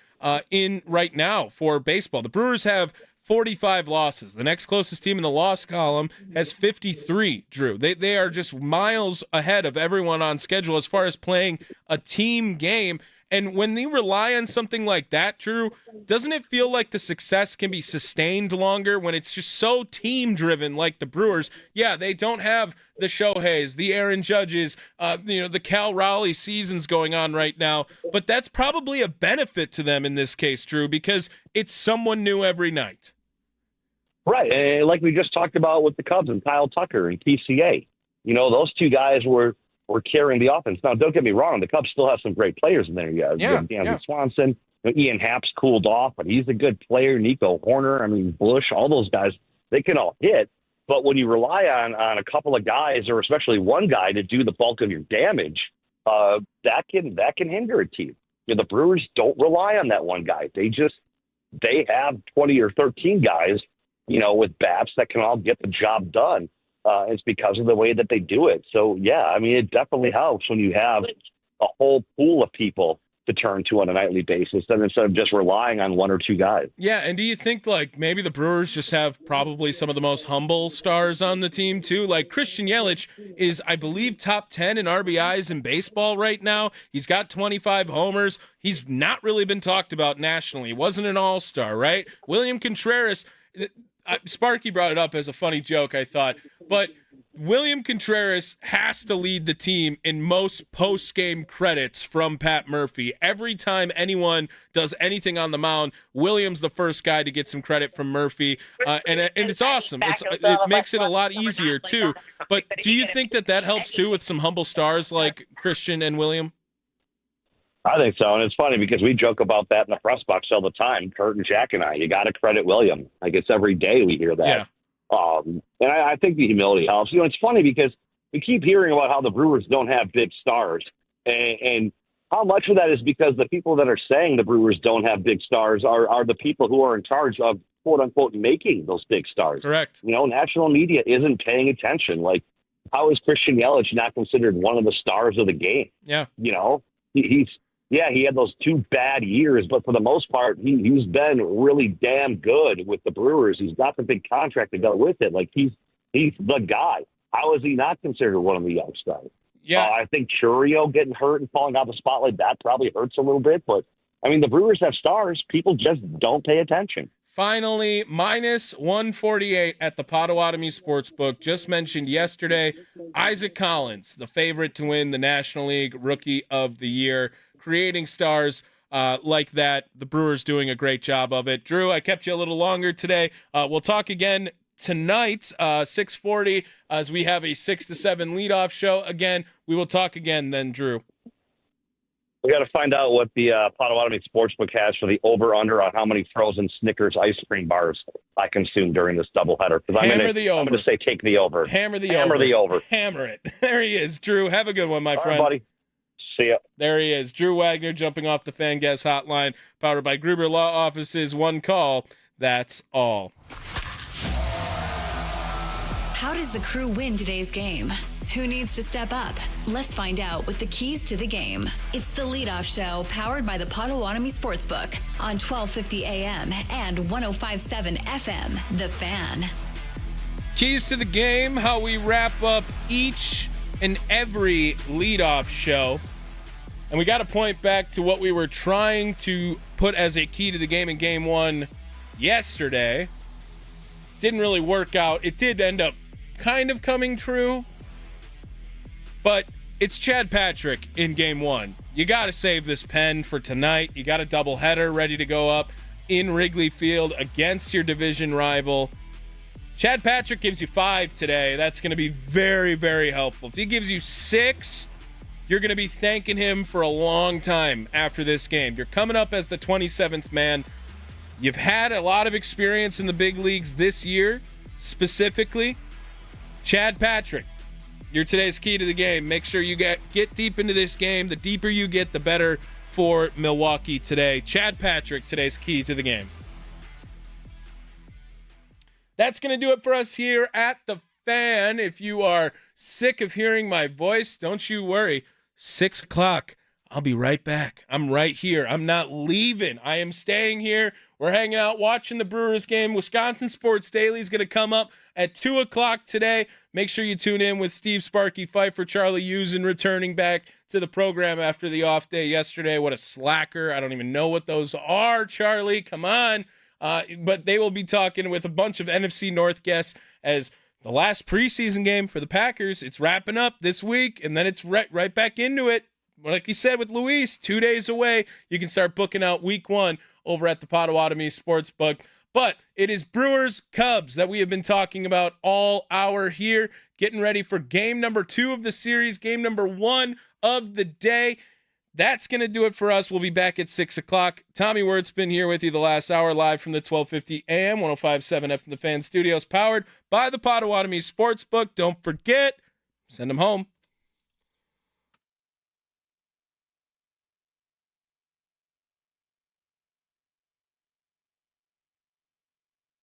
in right now for baseball. The Brewers have 45 losses. The next closest team in the loss column has 53, Drew. They are just miles ahead of everyone on schedule as far as playing a team game. And when they rely on something like that, Drew, doesn't it feel like the success can be sustained longer when it's just so team-driven like the Brewers? Yeah, they don't have the Shoheis, the Aaron Judges, the Cal Raleigh seasons going on right now, but that's probably a benefit to them in this case, Drew, because it's someone new every night. Right, and like we just talked about with the Cubs and Kyle Tucker and PCA. Those two guys were carrying the offense. Now, don't get me wrong, the Cubs still have some great players in there. Dansby Swanson, Ian Happ's cooled off, but he's a good player. Nico Horner, Bush, all those guys, they can all hit. But when you rely on a couple of guys, or especially one guy, to do the bulk of your damage, that can hinder a team. The Brewers don't rely on that one guy. They have 20 or 13 guys, with bats that can all get the job done. It's because of the way that they do it. So, yeah, it definitely helps when you have a whole pool of people to turn to on a nightly basis, then instead of just relying on one or two guys. Yeah, and do you think, like, maybe the Brewers just have probably some of the most humble stars on the team, too? Like, Christian Yelich is, I believe, top 10 in RBIs in baseball right now. He's got 25 homers. He's not really been talked about nationally. He wasn't an all-star, right? William Contreras, Sparky brought it up as a funny joke, I thought, but William Contreras has to lead the team in most post-game credits from Pat Murphy. Every time anyone does anything on the mound, William's the first guy to get some credit from Murphy, and it's awesome. It makes it a lot easier, too. But do you think that helps, too, with some humble stars like Christian and William? I think so, and it's funny because we joke about that in the press box all the time, Kurt and Jack and I. You got to credit William. Like, it's every day we hear that. Yeah. And I think the humility helps. You know, it's funny because we keep hearing about how the Brewers don't have big stars, and how much of that is because the people that are saying the Brewers don't have big stars are the people who are in charge of, quote unquote, making those big stars. Correct. You know, national media isn't paying attention. Like, how is Christian Yelich not considered one of the stars of the game? Yeah. You know, he had those 2 bad years, but for the most part, he's been really damn good with the Brewers. He's got the big contract that go with it. Like, he's the guy. How is he not considered one of the young stars? Yeah. I think Churio getting hurt and falling out of the spotlight, that probably hurts a little bit. But, I mean, the Brewers have stars. People just don't pay attention. Finally, minus 148 at the Potawatomi Sportsbook. Just mentioned yesterday, Isaac Collins, the favorite to win the National League Rookie of the Year. Creating stars like that. The Brewers doing a great job of it. Drew, I kept you a little longer today. We'll talk again tonight, 6:40, as we have a 6 to 7 leadoff show. Again, we will talk again then, Drew. We got to find out what the Potawatomi Sportsbook has for the over-under on how many frozen Snickers ice cream bars I consume during this doubleheader. Hammer the over. I'm going to say take the over. Hammer the over. Hammer it. There he is. Drew, have a good one, my friend. All right, buddy. See ya. There he is. Drew Wagner jumping off the Fan Guest Hotline, powered by Gruber Law Offices. One call. That's all. How does the Crew win today's game? Who needs to step up? Let's find out with the keys to the game. It's the Leadoff Show, powered by the Potawatomi Sportsbook on 1250 AM and 105.7 FM, The Fan. Keys to the game, how we wrap up each and every leadoff show. And we got to point back to what we were trying to put as a key to the game in Game 1 yesterday. Didn't really work out. It did end up kind of coming true. But it's Chad Patrick in Game 1. You got to save this pen for tonight. You got a doubleheader ready to go up in Wrigley Field against your division rival. Chad Patrick gives you 5 today. That's going to be very, very helpful. If he gives you 6, you're going to be thanking him for a long time after this game. You're coming up as the 27th man. You've had a lot of experience in the big leagues this year, specifically. Chad Patrick, you're today's key to the game. Make sure you get deep into this game. The deeper you get, the better for Milwaukee today. Chad Patrick, today's key to the game. That's going to do it for us here at The Fan. If you are sick of hearing my voice, don't you worry. 6 o'clock, I'll be right back. I'm right here. I'm not leaving. I am staying here. We're hanging out, watching the Brewers game. Wisconsin Sports Daily is going to come up at 2 o'clock today. Make sure you tune in with Steve Sparky Pfeiffer, Charlie Usen returning back to the program after the off day yesterday. What a slacker. I don't even know what those are, Charlie. Come on. But they will be talking with a bunch of NFC North guests as the last preseason game for the Packers. It's wrapping up this week, and then it's right back into it. Like you said with Luis, 2 days away, you can start booking out week 1 over at the Potawatomi Sportsbook. But it is Brewers Cubs that we have been talking about all hour here, getting ready for game number 2 of the series, game number 1 of the day. That's going to do it for us. We'll be back at 6 o'clock. Tommy Wortz been here with you the last hour, live from the 1250 AM, 105.7 FM The Fan Studios, powered by the Potawatomi Sportsbook. Don't forget, send them home.